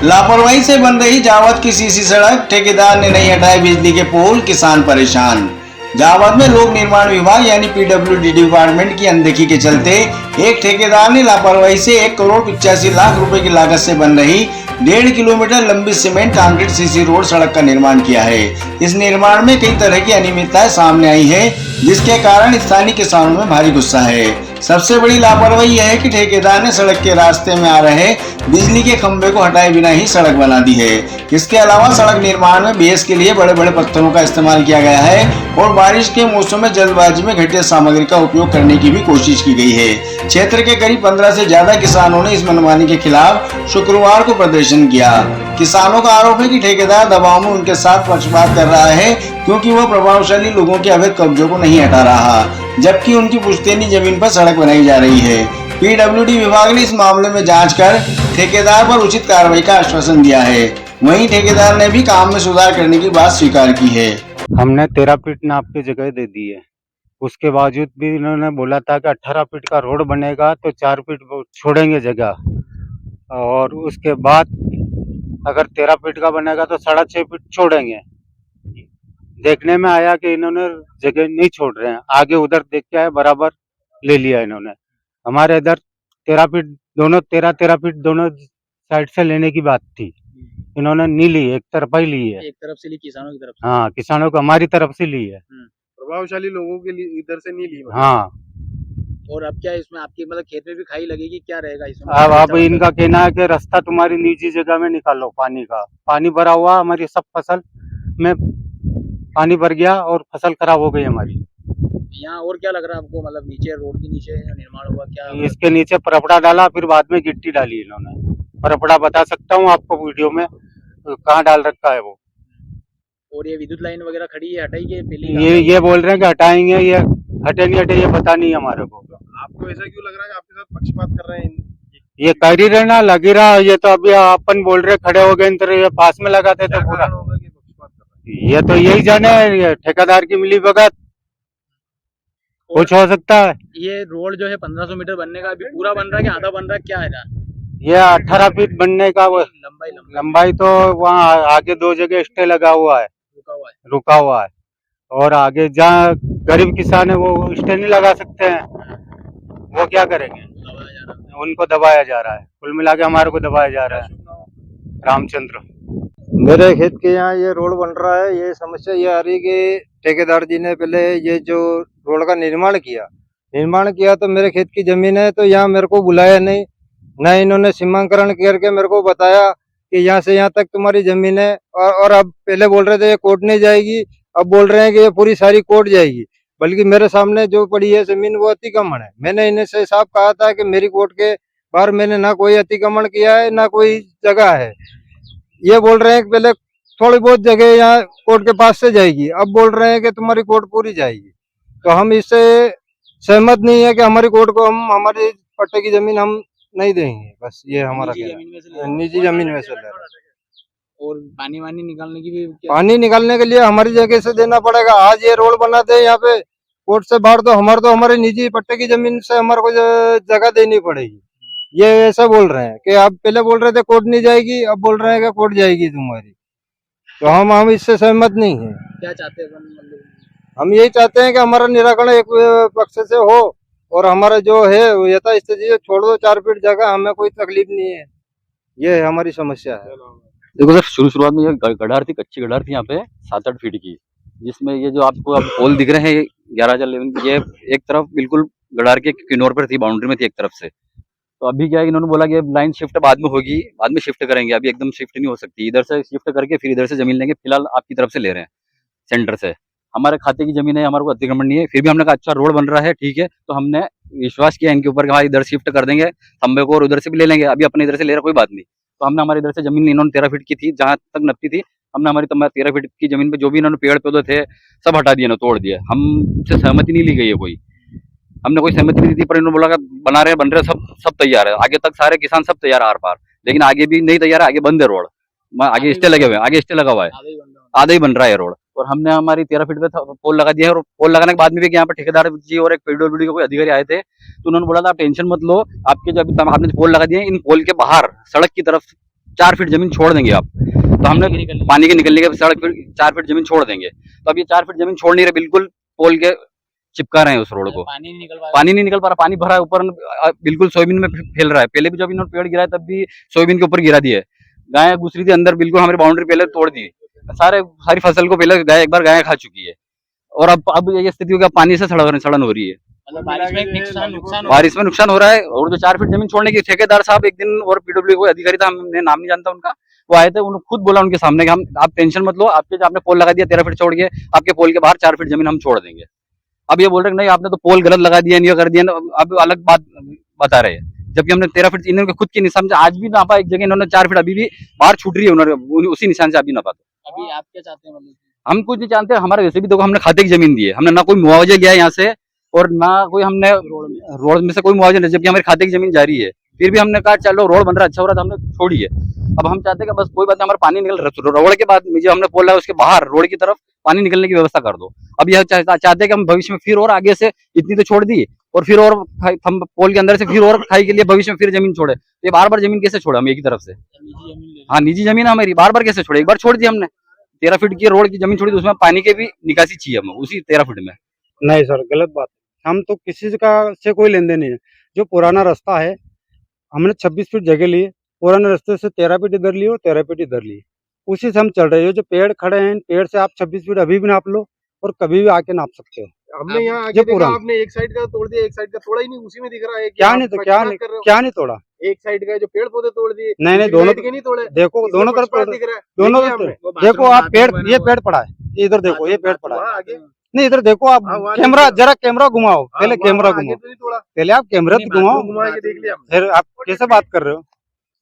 लापरवाही से बन रही जावद की सीसी सड़क, ठेकेदार ने नहीं हटाए बिजली के पोल, किसान परेशान। जावद में लोक निर्माण विभाग यानी पीडब्ल्यूडी डिपार्टमेंट की अनदेखी के चलते एक ठेकेदार ने लापरवाही से 1,85,00,000 रुपए की लागत से बन रही 1.5 किलोमीटर लंबी सीमेंट कंक्रीट सीसी रोड सड़क का निर्माण किया है। इस निर्माण में कई तरह की अनियमितताएं सामने आई है, जिसके कारण स्थानीय किसानों में भारी गुस्सा है। सबसे बड़ी लापरवाही यह है कि ठेकेदार ने सड़क के रास्ते में आ रहे बिजली के खंभे को हटाए बिना ही सड़क बना दी है। इसके अलावा सड़क निर्माण में बेस के लिए बड़े बड़े पत्थरों का इस्तेमाल किया गया है और बारिश के मौसम में जल्दबाजी में घटिया सामग्री का उपयोग करने की भी कोशिश की गई है। क्षेत्र के करीब 15 से ज्यादा किसानों ने इस मनमानी के खिलाफ शुक्रवार को प्रदर्शन किया। किसानों का आरोप है कि ठेकेदार दबाव में उनके साथ पक्षपात कर रहा है, क्योंकि वह प्रभावशाली लोगों के अवैध कब्जों को नहीं हटा रहा, जबकि उनकी पुश्तैनी जमीन पर सड़क बनाई जा रही है। पीडब्ल्यूडी विभाग ने इस मामले में जांच कर ठेकेदार पर उचित कार्रवाई का आश्वासन दिया है। वहीं ठेकेदार ने भी काम में सुधार करने की बात स्वीकार की है। हमने 13 फीट नाप की जगह दे दी है, उसके बावजूद भी इन्होंने बोला था कि 18 फीट का रोड बनेगा तो 4 फीट छोड़ेंगे जगह, और उसके बाद अगर 13 फीट का बनेगा तो 6.5 फीट छोड़ेंगे। देखने में आया कि इन्होंने जगह नहीं छोड़ रहे हैं, आगे उधर देख के आए बराबर ले लिया इन्होंने। हमारे इधर 13 फीट दोनों 13 फीट दोनों साइड से लेने की बात थी, इन्होंने नहीं ली, एक तरफा ही ली है। एक तरफ से ली, किसानों की तरफ से। हाँ, किसानों को हमारी तरफ से ली है। प्रभावशाली लोगों के लिए इधर से नहीं ली मतलब। हाँ, और अब क्या इसमें आपकी मतलब खेत में भी खाई लगेगी, क्या रहेगा इसमें? अब इनका कहना है कि रास्ता तुम्हारी निजी जगह में निकालो, पानी का पानी भरा हुआ, हमारी सब फसल में पानी भर गया और फसल खराब हो गई हमारी। यहाँ और क्या लग रहा है आपको, मतलब नीचे रोड के नीचे निर्माण हुआ क्या? इसके नीचे परपड़ा डाला, फिर बाद में गिट्टी डाली इन्होंने। परपड़ा बता सकता हूँ आपको वीडियो में कहाँ डाल रखा है वो। और ये विद्युत लाइन वगैरह खड़ी है, हटाई बिल्ली? ये बोल रहे हैं कि हटाएंगे, ये हटे नहीं हटे ये पता नहीं हमारे को। आपको ऐसा क्यों लग रहा है कि आपके साथ पक्षपात कर रहे हैं? ये कर ही रहे ना, लग ही रहा। ये तो अभी अपन बोल रहे खड़े हो गए, ये पास में लगाते थे पूरा। होगा कि पक्षपात कर रहे हैं? ये तो यही जाने, ये ठेकेदार की मिली भगत, कुछ हो सकता है। ये रोड जो है 1500 मीटर बनने का, अभी पूरा बन रहा है कि आधा बन रहा है, क्या है? ये 18 फीट बनने का वो लंबाई तो वहाँ आगे 2 जगह स्टे लगा हुआ है, रुका हुआ है। और आगे जहाँ गरीब किसान है वो स्टे नहीं लगा सकते हैं, वो क्या करेंगे? उनको दबाया जा रहा है, कुल मिला के हमारे को दबाया जा रहा है। रामचंद्र। मेरे खेत के यहाँ ये रोड बन रहा है। ये समस्या ये आ रही है कि ठेकेदार जी ने पहले ये जो रोड का निर्माण किया तो मेरे खेत की जमीन है, तो यहाँ मेरे को बुलाया नहीं, न इन्होंने सीमांकन करके मेरे को बताया कि यहाँ से यहाँ तक तुम्हारी जमीन है। और अब पहले बोल रहे थे ये कोर्ट नहीं जाएगी, अब बोल रहे हैं कि ये पूरी सारी कोर्ट जाएगी। बल्कि मेरे सामने जो पड़ी है जमीन वो अतिक्रमण है। मैंने इन्हें से साफ कहा था कि मेरी कोर्ट के बाहर मैंने ना कोई अतिक्रमण किया है ना कोई जगह है। ये बोल रहे हैं कि पहले थोड़ी बहुत जगह यहाँ कोर्ट के पास से जाएगी, अब बोल रहे हैं कि तुम्हारी कोर्ट पूरी जाएगी। तो हम इससे सहमत नहीं है कि हमारी कोर्ट को हम हमारी पट्टे की जमीन हम नहीं देंगे। बस ये हमारा निजी जमीन में से ले रहे हैं। और पानी वानी निकालने की भी पानी निकालने के लिए हमारी जगह से देना पड़ेगा। आज ये रोड बनाते हैं यहाँ पे कोर्ट से बाहर, तो हमारे निजी पट्टे की जमीन से हमारे को जगह देनी पड़ेगी। ये ऐसा बोल रहे हैं कि आप पहले बोल रहे थे कोर्ट नहीं जाएगी, अब बोल रहे हैं कि कोर्ट जाएगी तुम्हारी। तो हम इससे सहमत नहीं है। क्या चाहते हैं? हम यही चाहते हैं कि हमारा निराकरण एक पक्ष से हो और हमारा जो है यथास्थिति छोड़ दो। 4 फीट जगह, हमें कोई तकलीफ नहीं है। ये हमारी समस्या है। देखो सर, शुरुआत में ये गडार थी, कच्ची गडार थी यहाँ पे 7-8 फीट की, जिसमें ये जो आपको अब पोल दिख रहे हैं 11,011, ये एक तरफ बिल्कुल गडार के किनारे पर थी, बाउंड्री में थी एक तरफ से। तो अभी क्या है, इन्होंने बोला कि लाइन शिफ्ट बाद में होगी, बाद में शिफ्ट करेंगे, अभी एकदम शिफ्ट नहीं हो सकती। इधर से शिफ्ट करके फिर इधर से जमीन लेंगे, फिलहाल आपकी तरफ से ले रहे हैं सेंटर से। हमारे खाते की जमीन है, हमारे को अतिक्रमण नहीं है। फिर भी हमने कहा अच्छा रोड बन रहा है, ठीक है, तो हमने विश्वास किया इनके ऊपर कि हाँ इधर शिफ्ट कर देंगे खंबे को और उधर से भी ले लेंगे। अभी अपने इधर से ले रहे, कोई बात नहीं। तो हमने हमारे इधर से जमीन, इन्होंने 13 फीट की थी जहाँ तक नपती थी, हमने हमारी 13 फीट की जमीन पे जो भी इन्होंने पेड़ पौधे थे सब हटा दिए ना, तोड़ दिए। हमसे सहमति नहीं ली गई है कोई, हमने कोई सहमति नहीं दी, पर इन्होंने बोला बना रहे बन रहे, सब तैयार है, आगे तक सारे किसान सब तैयार आर पार, लेकिन आगे भी नहीं तैयार है, आगे बंद है रोड, आगे स्टे लगे हुए हैं, आगे स्टे लगा हुआ है, आधा ही बन रहा है रोड। और हमने हमारी 13 फीट पे पोल लगा दिया है। और पोल लगाने के बाद में भी यहाँ पे ठेकेदार जी और एक पीडब्ल्यूडी के कोई अधिकारी आए थे, तो उन्होंने बोला था आप टेंशन मत लो, आपके जो अभी आपने पोल लगा दिए इन पोल के बाहर सड़क की तरफ 4 फीट जमीन छोड़ देंगे आप, तो हमने पानी के निकलने के सड़क पर 4 फीट जमीन छोड़ देंगे। तो अब ये 4 फीट जमीन छोड़ नहीं रहे, बिल्कुल पोल के चिपका रहे हैं उस रोड को। पानी नहीं निकल पा पानी नहीं निकल पा रहा, पानी भरा है ऊपर, बिल्कुल सोयाबीन में फैल रहा है। पहले भी जब इन्होंने पेड़ गिराया तब भी सोयाबीन के ऊपर गिरा दिए, गायें घुस रही थी अंदर, बिल्कुल हमारी बाउंड्री पहले तोड़ दी, सारी फसल को पहले एक बार गायें खा चुकी है। और अब ये स्थिति हो गया, पानी से सड़न हो रही है, मतलब बारिश में नुकसान हो रहा है। और जो 4 फीट जमीन छोड़ने की ठेकेदार साहब एक दिन, और पीडब्ल्यू कोई अधिकारी था, हमने नाम नहीं जानता उनका, वो आए थे, उन्होंने खुद बोला उनके सामने कि हम, आप टेंशन मत लो, आपने पोल लगा दिया 13 फीट छोड़ के, आपके पोल के बाहर 4 फीट जमीन हम छोड़ देंगे। अब ये बोल रहे नहीं आपने तो पोल गलत लगा दिया, नहीं कर दिया, अब अलग बात बता रहे हैं, जबकि हमने 13 फीट इन्होंने खुद के निशान से आज भी नापा, एक जगह इन्होंने 4 फीट अभी भी बाहर छूट रही है, उन्होंने उसी निशान से अभी नापा। अभी आप क्या चाहते हैं? मतलब हम कुछ नहीं जानते, हमारा वैसे भी देखो हमने खाते की जमीन दी है, हमने ना कोई मुआवजा किया है यहाँ से, और ना कोई हमने रोड में से कोई मुआवजा नहीं, जबकि हमारे खाते की जमीन जारी है, फिर भी हमने कहा चलो रोड बन रहा अच्छा हो रहा था, हमने छोड़ी है। अब हम चाहते हैं कि बस कोई बात नहीं, हमारा पानी निकल रहा, रोड के बाद जो हमने पोल है उसके बाहर रोड की तरफ पानी निकलने की व्यवस्था कर दो। अब यह चाहते हैं कि हम भविष्य में फिर और आगे से इतनी तो छोड़ दी, और फिर और हम पोल के अंदर से फिर और खाई के लिए भविष्य में फिर जमीन छोड़े, तो ये बार बार जमीन कैसे छोड़े हम एक ही तरफ से? हाँ, निजी जमीन है हमारी, बार बार कैसे छोड़े? एक बार छोड़ दी हमने, 13 फीट की रोड की जमीन छोड़ी, तो उसमें पानी की भी निकासी चाहिए हमें उसी 13 फीट में। नहीं सर, गलत बात है। हम तो किसी का से कोई लेन देन नहीं है। जो पुराना रास्ता है, हमने 26 फीट जगह ली, पुराने रास्ते से 13 फीट इधर ली और 13 फीट इधर ली, उसी से हम चल रहे हैं। जो पेड़ खड़े हैं, पेड़ से आप 26 फीट अभी भी नाप लो और कभी भी आके नाप सकते हो। हमने यहाँ आके देखा, आपने एक साइड का तोड़ दिया, एक साइड का तोड़ा ही नहीं, उसी में दिख रहा है क्या नहीं तो क्या नहीं तोड़ा, एक साइड का जो पेड़ पौधे तोड़ दिए, नहीं दोनों के नहीं तोड़े, देखो दोनों तरफ तोड़ दिख रहा है, दोनों तरफ देखो आप, पेड़, ये पेड़ पड़ा है, इधर देखो ये पेड़ पड़ा है, आगे नहीं इधर देखो आप, कैमरा जरा कैमरा घुमाओ, पहले कैमरा घुमाओ, पहले आप कैमरा घुमाओ, देख लिया, फिर आप कैसे बात कर रहे हो?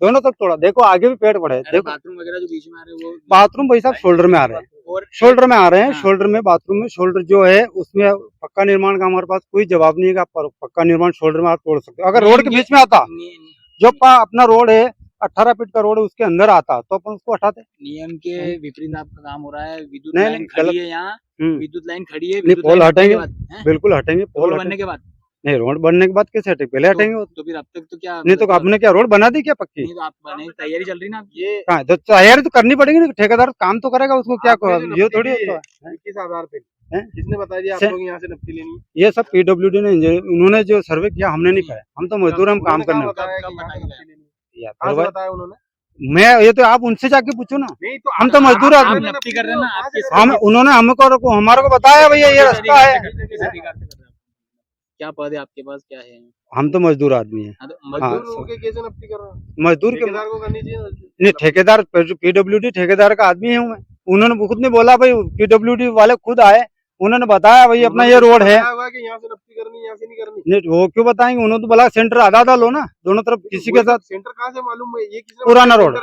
दोनों तक तोड़ा, देखो आगे भी पेड़ पड़े हैं, देखो बाथरूम वगैरह जो बीच में आ रहे हैं वो बाथरूम भाई साहब शोल्डर में आ रहे हैं, शोल्डर में आ रहे हैं, शोल्डर में बाथरूम में शोल्डर जो है उसमें पक्का निर्माण का हमारे पास कोई जवाब नहीं है कि आप पक्का निर्माण शोल्डर में आप तोड़ सकते हो। अगर रोड के बीच में आता, जो अपना रोड है 18 फीट का रोड उसके अंदर आता तो अपन उसको हटाते। नियम के विपरीत आपका काम हो रहा है। विद्युत नहीं, लाइन खड़ी है यहाँ, विद्युत लाइन खड़ी है, नहीं पोल हटेंगे, बिल्कुल हटेंगे, पोल बनने के बाद। नहीं रोड बनने के बाद कैसे हटे, पहले हटेंगे वो। तो फिर अब तक तो क्या, नहीं तो आपने क्या रोड बना दी क्या पक्की? नहीं तो आप बने, तैयारी चल रही ना ये। हाँ तो तैयारी तो करनी पड़ेगी ना, ठेकेदार काम तो करेगा, उसको क्या ये थोड़ी होता है। किस आधार पे किसने बता दिया आप लोग यहाँ से नपती लेनी? ये सब पीडब्ल्यूडी ने, उन्होंने जो सर्वे किया हमने नहीं कराया, हम तो मजदूर, हम काम करने बताया उन्होंने। मैं ये तो आप उनसे जाके पूछो ना, नहीं तो हम तो मजदूर आदमी, नपती कर रहे हैं ना, हम उन्होंने हमारे को बताया भैया ये रास्ता है। क्या पद है आपके पास, क्या है? हम तो मजदूर आदमी है। मजदूर के कैसे नपती कर रहे हैं? मजदूर के ठेकेदार को करनी चाहिए। नहीं ठेकेदार पीडब्ल्यूडी ठेकेदार का आदमी है मैं, उन्होंने खुद ने बोला भाई, पीडब्ल्यूडी वाले खुद आए, उन्होंने बताया भाई अपना ये रोड है, कि यहाँ से नपती करनी, यहाँ से नहीं करनी। नहीं वो क्यों बताएंगे, उन्होंने तो बोला सेंटर आधा लो ना दोनों तरफ, किसी के साथ। सेंटर कहाँ से मालूम है? ये पुराना रोड,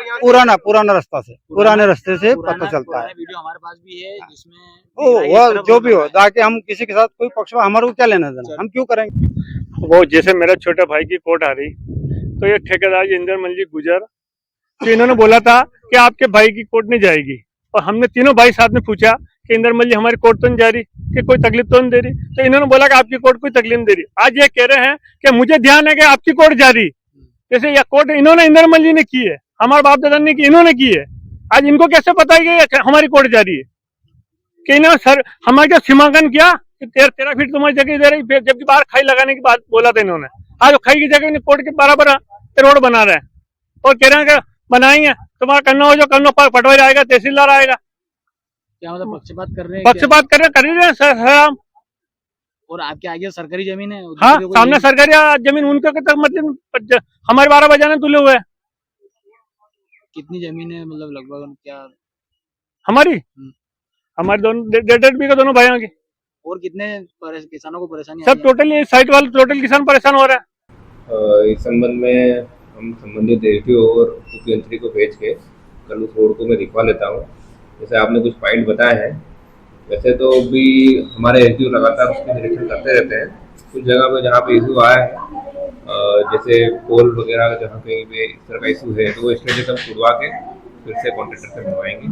पुराना रास्ता से, पुराने रास्ते से पता चलता है। वीडियो हमारे पास भी है जिसमें वो जो भी हो, ताकि हम किसी के साथ कोई पक्ष, हमारे को क्या लेना देना, हम क्यों करेंगे? वो जैसे मेरा छोटे भाई की कोर्ट आ रही, तो ये ठेकेदार इंद्रमल जी गुजर, तो इन्होंने बोला था कि आपके भाई की कोर्ट नहीं जाएगी, और हमने तीनों भाई साथ में पूछा कि इंद्रमल जी हमारी कोर्ट तो नहीं जा रही, कि कोई तकलीफ तो नहीं दे रही, तो इन्होंने बोला कि आपकी कोर्ट कोई तकलीफ नहीं दे रही। आज ये कह रहे हैं कि मुझे ध्यान है कि आपकी कोर्ट जा रही, जैसे यह कोर्ट इन्होंने इंद्रमल जी ने की है, हमारे बाप दादा ने की, इन्होंने की है। आज इनको कैसे पता है कि हमारी कोर्ट जा रही है? कि इन्होंने सर हमारे क्या सीमांकन किया कि 13 फीट तुम्हारी जगह दे रही, जबकि बाहर खाई लगाने की बात बोला था इन्होंने। आज खाई की जगह कोर्ट के बराबर रोड बना रहे हैं और कह रहे हैं कि बनाएंगे, तुम्हारा करना हो जो करना, पटवारी आएगा, तहसीलदार आएगा। क्या मतलब पक्षपात कर रहे हैं? पक्षपात कर रहे हैं सर। और आपके आगे सरकारी जमीन है? हाँ, सामने सरकारी जमीन, उनके मतलब हमारे 12 बजाने तुले हुए। कितनी जमीन है मतलब लगभग क्या हमारी? हमारे दोनों 1.5 बीघा दोनों भाइयों की। और कितने किसानों को परेशानी? सब टोटल साइट वाले टोटल किसान परेशान हो रहे हैं। इस संबंध में हम संबंधित एसडीओ और उपयंत्री को भेज के कल उस रोड को मैं दिखवा लेता हूँ। जैसे आपने कुछ पॉइंट बताए हैं, वैसे तो भी हमारे एसडीओ लगातार उसकी निरीक्षण करते रहते हैं। कुछ जगह पे जहाँ पे इशू आया है, जैसे पोल वगैरह जहाँ कहीं पे इस तरह का इशू है, तो वो स्टेज हम छुड़वा के फिर से कॉन्ट्रेक्टर से बनवाएंगे।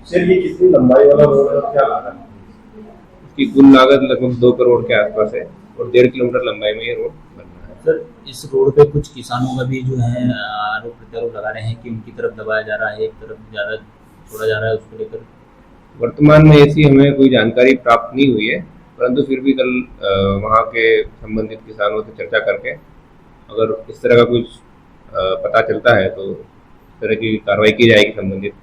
सर ये कितनी लंबाई वाला रोड है, क्या लागत है? इसकी कुल लागत लगभग 2 करोड़ के आसपास है और 1.5 किलोमीटर लंबाई में ये रोड बनना है। सर इस रोड पे कुछ किसानों का भी जो है आरोप प्रत्यारोप लगा रहे हैं कि उनकी तरफ दबाया जा रहा है, एक तरफ ज़्यादा छोड़ा जा रहा है, उसको लेकर वर्तमान में ऐसी हमें कोई जानकारी प्राप्त नहीं हुई है, परंतु फिर भी कल वहाँ के संबंधित किसानों से चर्चा करके अगर इस तरह का कुछ पता चलता है तो इस तरह की कार्रवाई की जाएगी संबंधित